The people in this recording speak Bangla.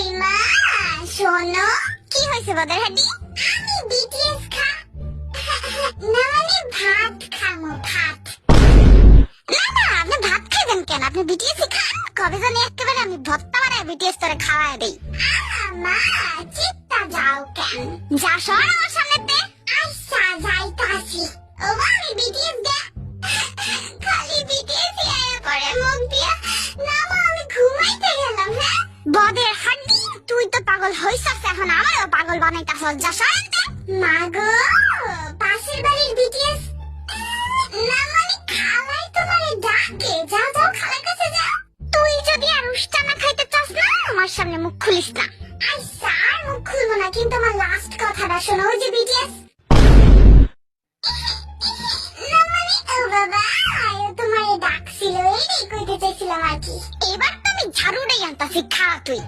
কই মা শোনো। কি হয়েছে বদের হাড্ডি? আমি বিটিএস না মানে ভাত খামো, ভাত। না না, আপনি ভাত খাবেন কেন? আপনি বিটিএস খান। কবে জানি একেবারে আমি ভত্তা বানায় বিটিএস তোরে খাওয়াই দেই। মা চিত্তা যাও কেন? যা সর আমার সামনেতে। আচ্ছা যাইতাছি। ও মা আমি বিটিএস খালি বিটিএস করে মুখ দিয়া। না মা আমি ঘুমাইতে গেলাম। হ্যাঁ বদের হাড্ডি, তুই তো পাগল হইছস, এখন আমারও পাগল বানাইতাছস। যা সর। মা গো পাশের বাড়ির বিটিএস না মানে খালাই তোমারে ডাকে। যাও যাও খালার কাছে যাও। তুই যদি আর উষ্টা না খাইতে চাস না, আমার সামনে মুখ খুলিস না। আচ্ছা আর মুখ খুলবো না, কিন্তু আমার লাস্ট কথাটা শোনো। ওই যে বিটিএস না মানে ও বাবা তোমারে ডাকছিল, এই কইতে চাইছিলাম আর কি। এবার তো আমি ঝাড়ু নেই আনতাছি, খা তুই।